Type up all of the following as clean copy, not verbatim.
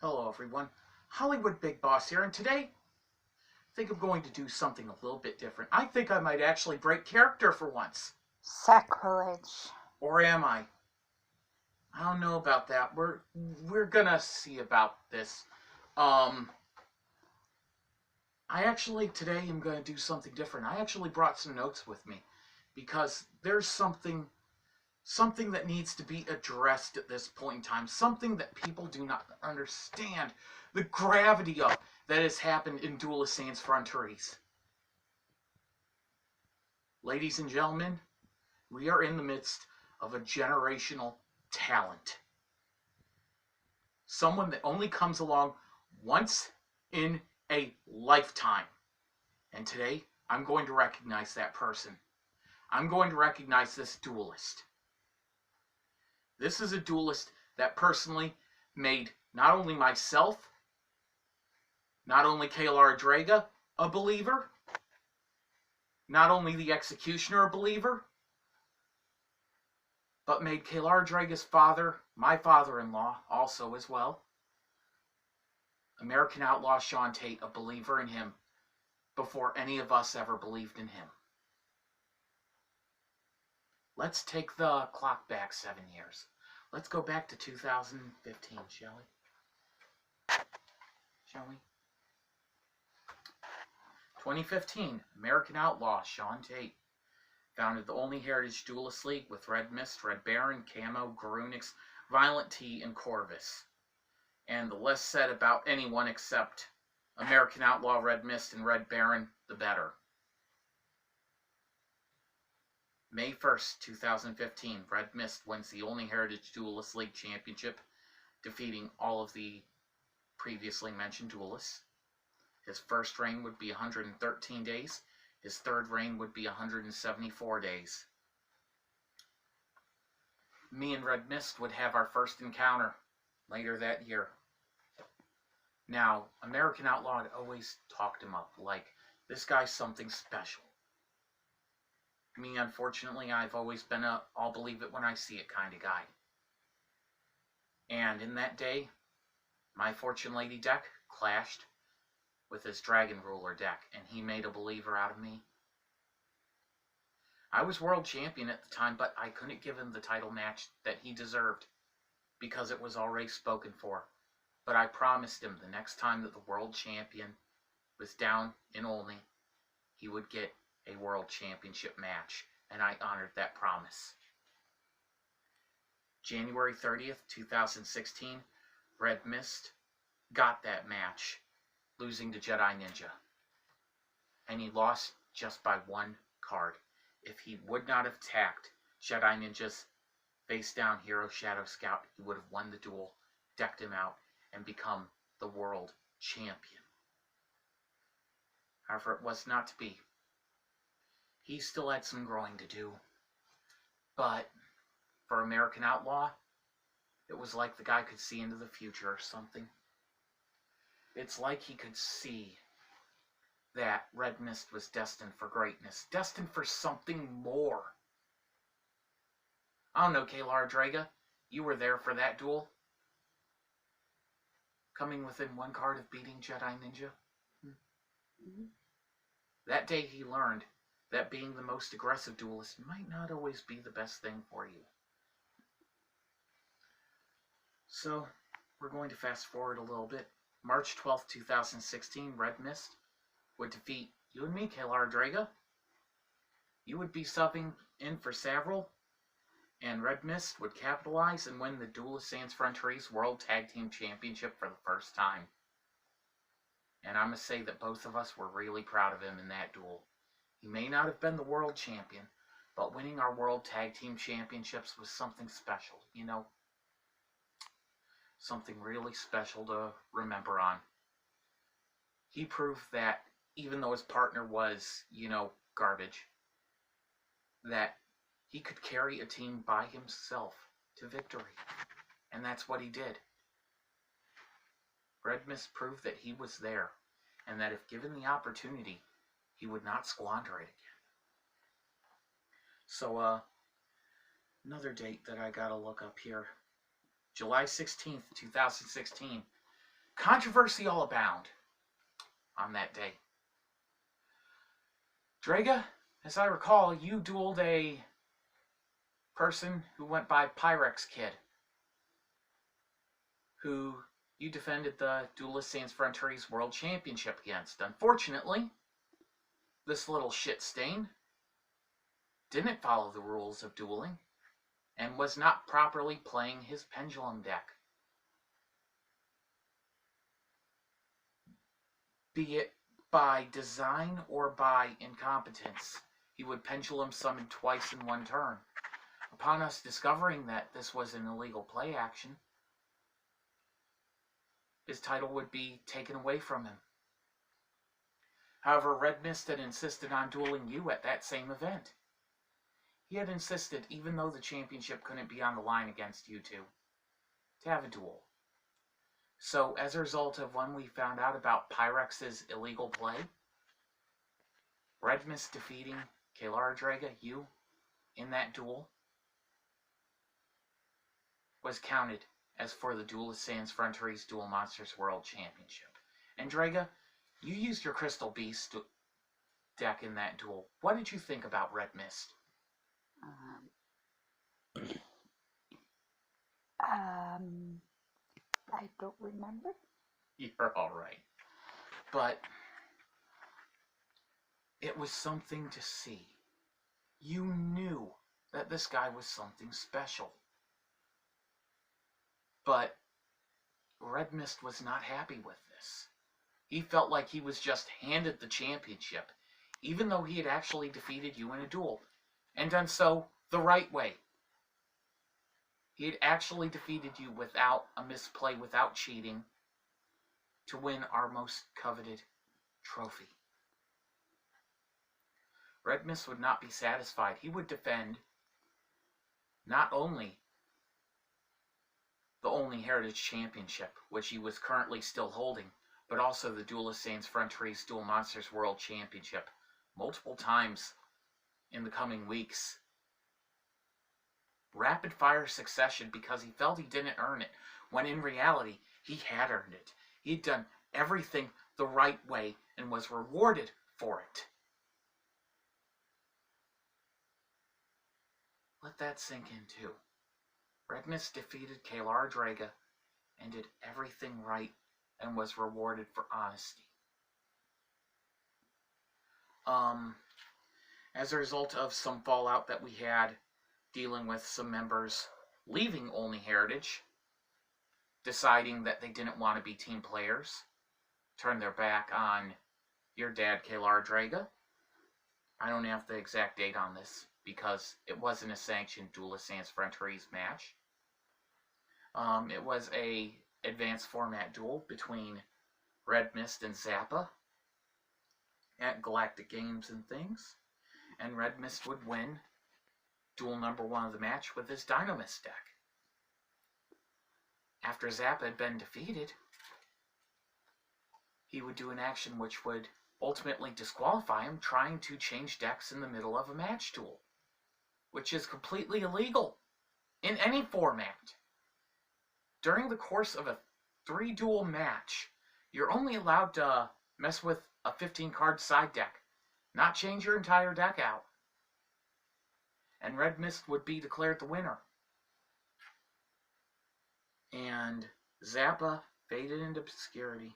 Hello everyone, Hollywood Big Boss here, and today I think I'm going to do something a little bit different. I think I might actually break character for once. Sacrilege. Or am I? I don't know about that. We're gonna see about this. I actually today am gonna do something different. I actually brought some notes with me because there's something that needs to be addressed at this point in time, something that people do not understand the gravity of that has happened in Duelist Sans Frontiers. Ladies and gentlemen, we are in the midst of a generational talent. Someone that only comes along once in a lifetime. And today, I'm going to recognize that person. I'm going to recognize this duelist. This is a duelist that personally made not only myself, not only Kaylar Draga a believer, not only the Executioner a believer, but made Kaylar Draga's father, my father-in-law, also as well, American Outlaw Sean Tate, a believer in him before any of us ever believed in him. Let's take the clock back 7 years. Let's go back to 2015, shall we? Shall we? 2015, American Outlaw Sean Tate founded the only Heritage Duelist League with RedMyst, Red Baron, Camo, Garunix, Violent T, and Corvus. And the less said about anyone except American Outlaw, RedMyst, and Red Baron, the better. May 1st, 2015, RedMyst wins the only Heritage Duelist League Championship, defeating all of the previously mentioned duelists. His first reign would be 113 days. His third reign would be 174 days. Me and RedMyst would have our first encounter later that year. Now, American Outlaw had always talked him up like, this guy's something special. Me, unfortunately, I've always been a I'll believe it when I see it kind of guy. And in that day, my Fortune Lady deck clashed with his Dragon Ruler deck, and he made a believer out of me. I was world champion at the time, but I couldn't give him the title match that he deserved because it was already spoken for. But I promised him the next time that the world champion was down in Olney, he would get a world championship match, and I honored that promise. January 30th, 2016, RedMyst got that match, losing to Jedi Ninja. And he lost just by one card. If he would not have tacked Jedi Ninja's face down Hero Shadow Scout, he would have won the duel, decked him out, and become the world champion. However, it was not to be. He still had some growing to do. But for American Outlaw, it was like the guy could see into the future or something. It's like he could see that RedMyst was destined for greatness, destined for something more. I don't know, Kaylar Draga, you were there for that duel? Coming within one card of beating Jedi Ninja? Mm-hmm. That day he learned that being the most aggressive duelist might not always be the best thing for you. So, we're going to fast forward a little bit. March 12th, 2016, RedMyst would defeat you and me, Kaylar Draga. You would be subbing in for Savril, and RedMyst would capitalize and win the Duelist Sans Frontiers World Tag Team Championship for the first time. And I must say that both of us were really proud of him in that duel. He may not have been the world champion, but winning our World Tag Team Championships was something special, you know? Something really special to remember on. He proved that even though his partner was, garbage, that he could carry a team by himself to victory. And that's what he did. RedMyst proved that he was there, and that if given the opportunity, he would not squander it again. So, another date that I gotta look up here. July 16th, 2016. controversy all abound on that day. Draga, as I recall, you dueled a person who went by Pyrex Kid, who you defended the Duelist Sans Frontiers World Championship against. Unfortunately, this little shit stain didn't follow the rules of dueling and was not properly playing his pendulum deck. Be it by design or by incompetence, he would pendulum summon twice in one turn. Upon us discovering that this was an illegal play action, his title would be taken away from him. However, RedMyst had insisted on dueling you at that same event. He had insisted, even though the championship couldn't be on the line against you two, to have a duel. So, as a result of when we found out about Pyrex's illegal play, RedMyst defeating Kalara Draga, you, in that duel, was counted as for the Duelist Sans Frontiers Duel Monsters World Championship. And Draga, you used your Crystal Beast deck in that duel. What did you think about RedMyst? I don't remember. You're alright. But it was something to see. You knew that this guy was something special. But RedMyst was not happy with this. He felt like he was just handed the championship, even though he had actually defeated you in a duel, and done so the right way. He had actually defeated you without a misplay, without cheating, to win our most coveted trophy. RedMyst would not be satisfied. He would defend not only the Only Heritage Championship, which he was currently still holding, but also the Duelist Sans Frontiers Duel Monsters World Championship multiple times in the coming weeks. Rapid fire succession because he felt he didn't earn it, when in reality he had earned it. He'd done everything the right way and was rewarded for it. Let that sink in too. RedMyst defeated Kalara Draga and did everything right and was rewarded for honesty. As a result of some fallout that we had dealing with some members leaving Only Heritage, deciding that they didn't want to be team players, turned their back on your dad, Kalara Draga. I don't have the exact date on this because it wasn't a sanctioned Duelist Sans Frontiers match. It was a advanced format duel between RedMyst and Zappa at Galactic Games and things, and RedMyst would win duel number 1 of the match with his Dynamist deck. After Zappa had been defeated, he would do an action which would ultimately disqualify him, trying to change decks in the middle of a match duel, which is completely illegal in any format. During the course of a 3-duel match, you're only allowed to mess with a 15-card side deck, not change your entire deck out. And RedMyst would be declared the winner. And Zappa faded into obscurity.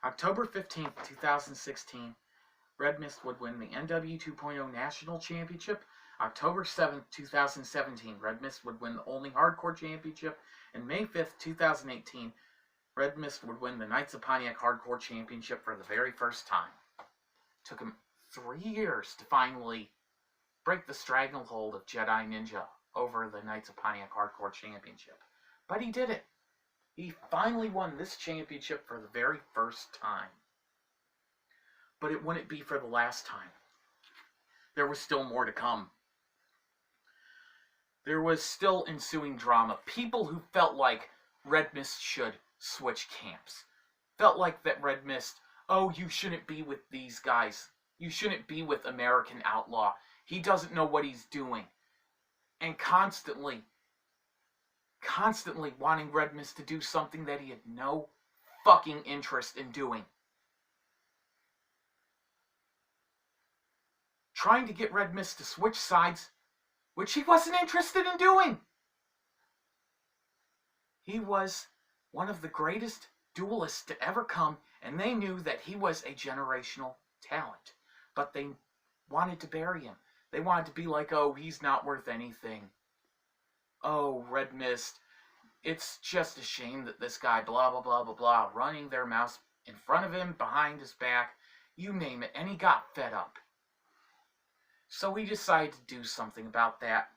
October 15th, 2016, RedMyst would win the NW2.0 National Championship. October 7th, 2017, RedMyst would win the Only Hardcore Championship. And May 5th, 2018, RedMyst would win the Knights of Pontiac Hardcore Championship for the very first time. Took him 3 years to finally break the stranglehold of Jedi Ninja over the Knights of Pontiac Hardcore Championship. But he did it. He finally won this championship for the very first time. But it wouldn't be for the last time. There was still more to come. There was still ensuing drama. People who felt like RedMyst should switch camps. Felt like that RedMyst, oh, you shouldn't be with these guys. You shouldn't be with American Outlaw. He doesn't know what he's doing. And constantly constantly wanting RedMyst to do something that he had no fucking interest in doing. Trying to get RedMyst to switch sides, which he wasn't interested in doing. He was one of the greatest duelists to ever come, and they knew that he was a generational talent. But they wanted to bury him. They wanted to be like, oh, he's not worth anything. Oh, RedMyst, it's just a shame that this guy, blah, blah, blah, blah, blah, running their mouths in front of him, behind his back, you name it, and he got fed up. So he decided to do something about that.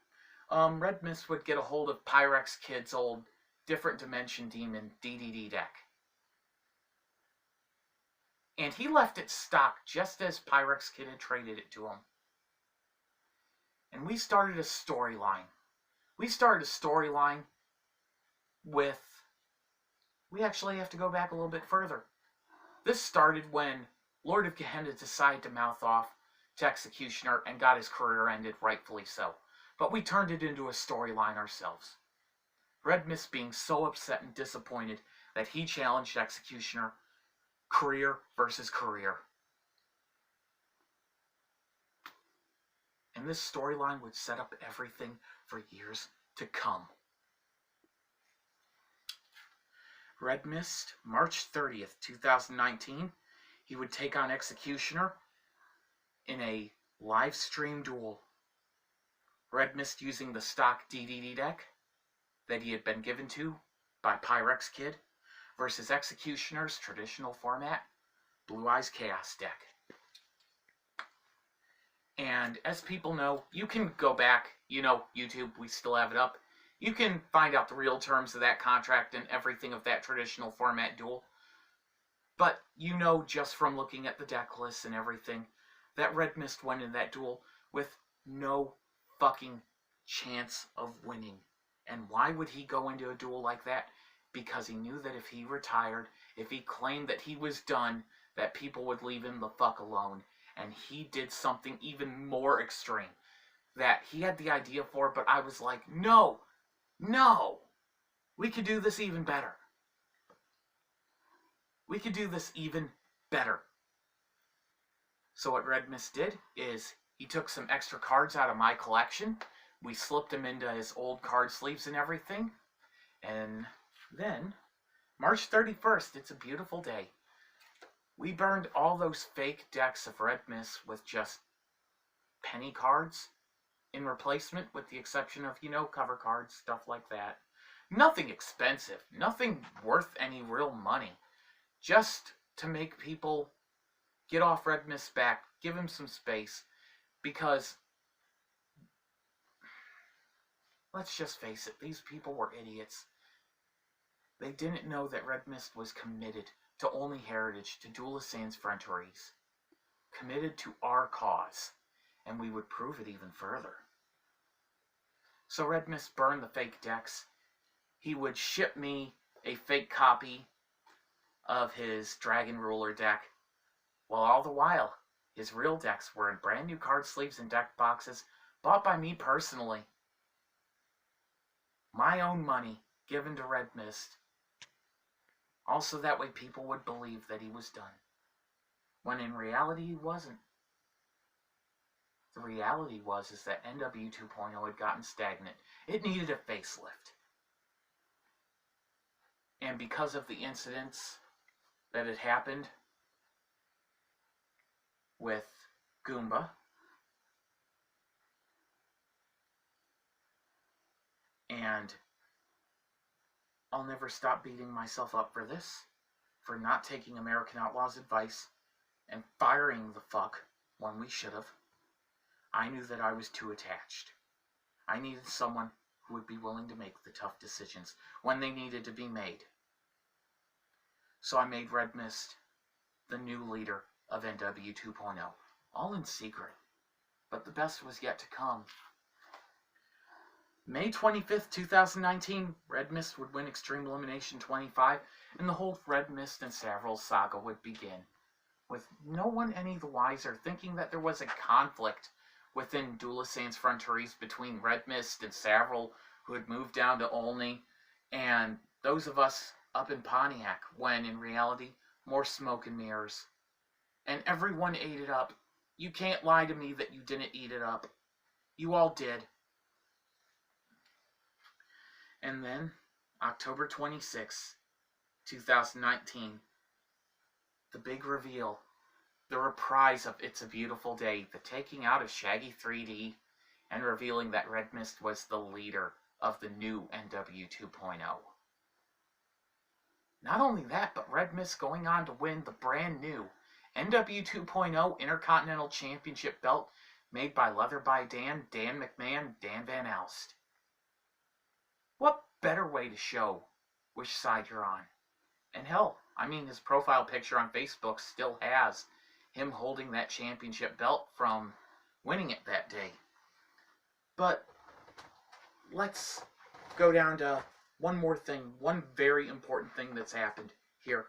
RedMyst would get a hold of Pyrex Kid's old Different Dimension Demon DDD deck. And he left it stock just as Pyrex Kid had traded it to him. And we started a storyline. With... We actually have to go back a little bit further. This started when Lord of Gehenna decided to mouth off to Executioner and got his career ended, rightfully so. But we turned it into a storyline ourselves. RedMyst being so upset and disappointed that he challenged Executioner, career versus career. And this storyline would set up everything for years to come. RedMyst, March 30th, 2019, he would take on Executioner in a live stream duel. RedMyst using the stock DDD deck that he had been given to by Pyrex Kid versus Executioner's traditional format, Blue Eyes Chaos deck. And as people know, you can go back, YouTube, we still have it up. You can find out the real terms of that contract and everything of that traditional format duel. But just from looking at the deck lists and everything, that RedMyst went in that duel with no fucking chance of winning. And why would he go into a duel like that? Because he knew that if he retired, if he claimed that he was done, that people would leave him the fuck alone. And he did something even more extreme that he had the idea for, but I was like, no, we could do this even better. So what RedMyst did is he took some extra cards out of my collection. We slipped them into his old card sleeves and everything. And then, March 31st, it's a beautiful day. We burned all those fake decks of RedMyst with just penny cards in replacement, with the exception of, cover cards, stuff like that. Nothing expensive, nothing worth any real money. Just to make people get off RedMyst's back, give him some space, because, let's just face it, these people were idiots. They didn't know that RedMyst was committed to only heritage, to Duelist Sans Fronteries. Committed to our cause. And we would prove it even further. So RedMyst burned the fake decks. He would ship me a fake copy of his Dragon Ruler deck, while all the while, his real decks were in brand new card sleeves and deck boxes, bought by me personally. My own money, given to RedMyst. Also, that way people would believe that he was done. When in reality, he wasn't. The reality was that NW2.0 had gotten stagnant. It needed a facelift. And because of the incidents that had happened with Goomba, and I'll never stop beating myself up for this, for not taking American Outlaw's advice and firing the fuck when we should have. I knew that I was too attached. I needed someone who would be willing to make the tough decisions when they needed to be made. So I made RedMyst the new leader of NW2.0, all in secret. But the best was yet to come. May 25th, 2019, RedMyst would win Extreme Elimination 25, and the whole RedMyst and Savile saga would begin, with no one any the wiser, thinking that there was a conflict within Duelist Sans Fronteries between RedMyst and Savile, who had moved down to Olney, and those of us up in Pontiac, when in reality, more smoke and mirrors. And everyone ate it up. You can't lie to me that you didn't eat it up. You all did. And then, October 26, 2019, the big reveal, the reprise of It's a Beautiful Day, the taking out of Shaggy 3D, and revealing that RedMyst was the leader of the new NW2.0. Not only that, but RedMyst going on to win the brand new NW2.0 Intercontinental Championship belt made by Leather by Dan McMahon, Dan Van Alst. What better way to show which side you're on? And hell, I mean, his profile picture on Facebook still has him holding that championship belt from winning it that day. But let's go down to one more thing, one very important thing that's happened here.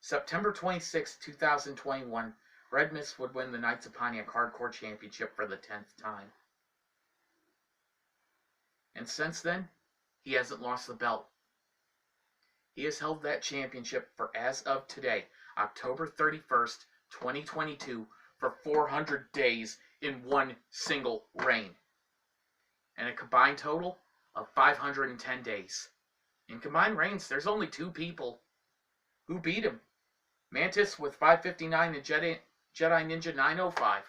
September 26, 2021, RedMyst would win the Knights of Pontiac Hardcore Championship for the 10th time. And since then, he hasn't lost the belt. He has held that championship for, as of today, October 31st, 2022, for 400 days in one single reign. And a combined total of 510 days. In combined reigns, there's only two people who beat him. Mantis with 559 and Jedi Ninja 905.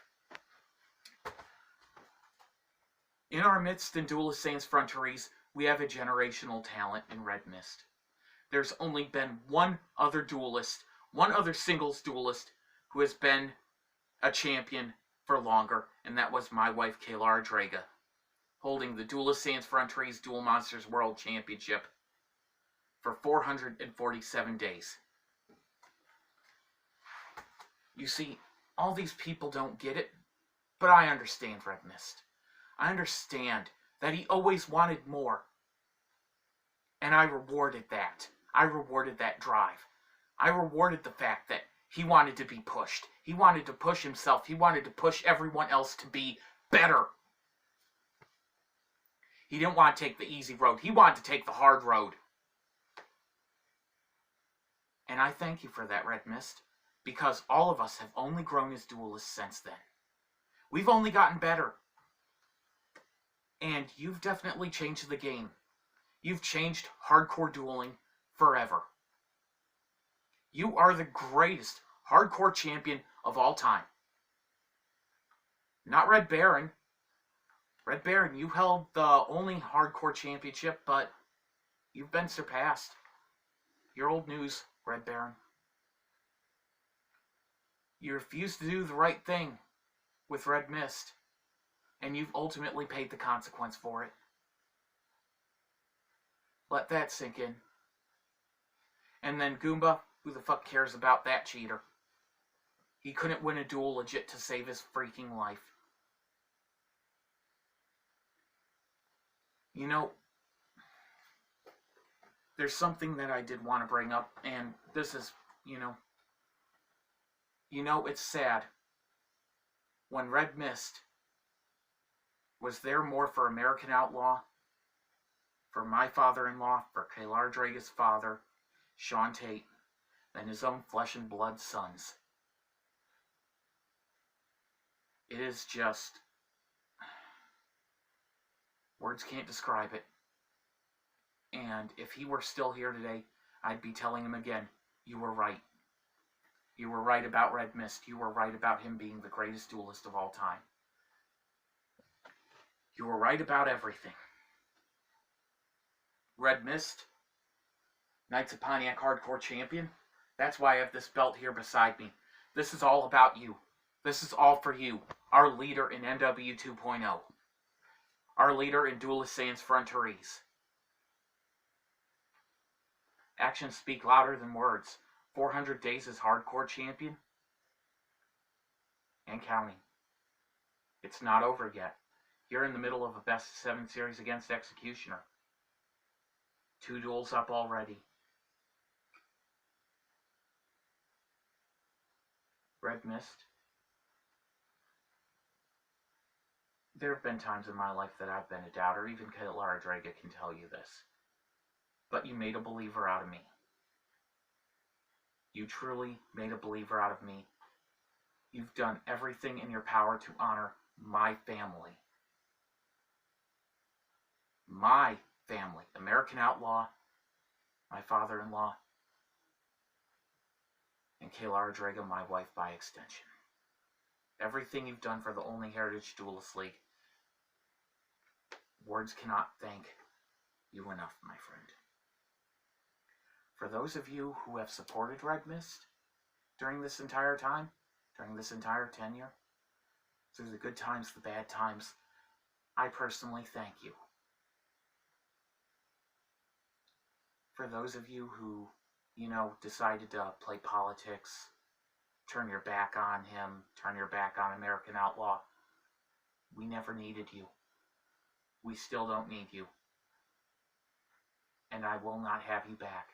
In our midst in Duelist Sans Frontiers, we have a generational talent in RedMyst. There's only been one other duelist, one other singles duelist, who has been a champion for longer, and that was my wife, Kaylara Draga, holding the Duelist Sans Frontiers Duel Monsters World Championship for 447 days. You see, all these people don't get it, but I understand RedMyst. I understand that he always wanted more. And I rewarded that. I rewarded that drive. I rewarded the fact that he wanted to be pushed. He wanted to push himself. He wanted to push everyone else to be better. He didn't want to take the easy road. He wanted to take the hard road. And I thank you for that, RedMyst, because all of us have only grown as duelists since then. We've only gotten better. And you've definitely changed the game. You've changed hardcore dueling forever. You are the greatest hardcore champion of all time. Not Red Baron. Red Baron, you held the only hardcore championship, but you've been surpassed. You're old news, Red Baron. You refused to do the right thing with RedMyst, and you've ultimately paid the consequence for it. Let that sink in. And then Goomba, who the fuck cares about that cheater? He couldn't win a duel legit to save his freaking life. You know, there's something that I did want to bring up, and this is, it's sad. When RedMyst was there more for American Outlaw, for my father-in-law, for Kaylara Draga's father, Sean Tate, than his own flesh and blood sons. It is just... words can't describe it. And if he were still here today, I'd be telling him again, you were right. You were right about RedMyst. You were right about him being the greatest duelist of all time. You were right about everything. RedMyst, Knights of Pontiac Hardcore Champion. That's why I have this belt here beside me. This is all about you. This is all for you, our leader in NW2.0. Our leader in Duelist Sans Frontiers. Actions speak louder than words. 400 days as hardcore champion. And counting. It's not over yet. You're in the middle of a best of 7 series against Executioner. 2 duels up already. RedMyst. There have been times in my life that I've been a doubter. Even Kaylara Draga can tell you this. but you made a believer out of me. You truly made a believer out of me. You've done everything in your power to honor my family. My family. American Outlaw, my father-in-law, and Kayla Draga, my wife by extension. Everything you've done for the Only Heritage Duelist League. Words cannot thank you enough, my friend. For those of you who have supported RedMyst during this entire time, during this entire tenure, through the good times, the bad times, I personally thank you. For those of you who, decided to play politics, turn your back on him, turn your back on American Outlaw, we never needed you. We still don't need you. And I will not have you back.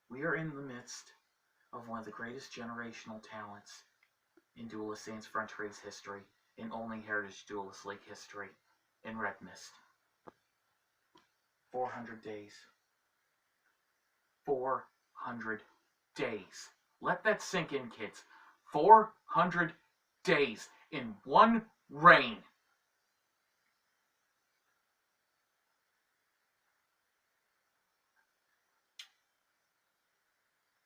We are in the midst of one of the greatest generational talents in Duelist Sans Frontier's history, in Only Heritage Duelist League history, in RedMyst. 400 days. 400 days. Let that sink in, kids. 400 days in one reign.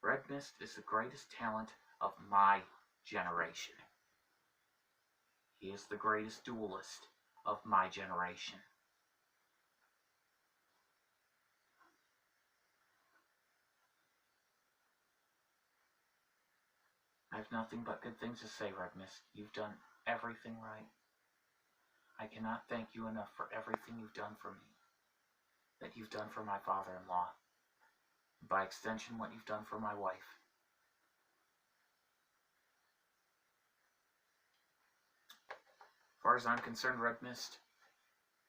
RedMyst is the greatest talent of my generation. He is the greatest duelist of my generation. I have nothing but good things to say, RedMyst. You've done everything right. I cannot thank you enough for everything you've done for me, that you've done for my father-in-law, and by extension, what you've done for my wife. As far as I'm concerned, RedMyst,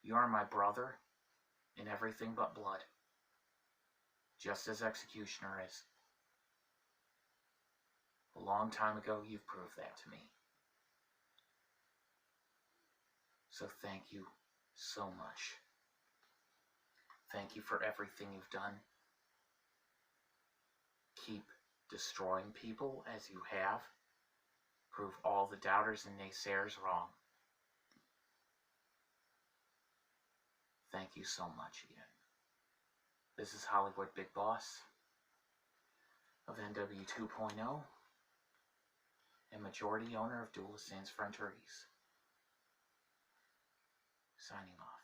you are my brother in everything but blood, just as Executioner is. A long time ago, you've proved that to me. So thank you so much. Thank you for everything you've done. Keep destroying people as you have. Prove all the doubters and naysayers wrong. Thank you so much again. This is Hollywood Big Boss of NW2.0 and majority owner of Duelist Sans Frontier's. Signing off.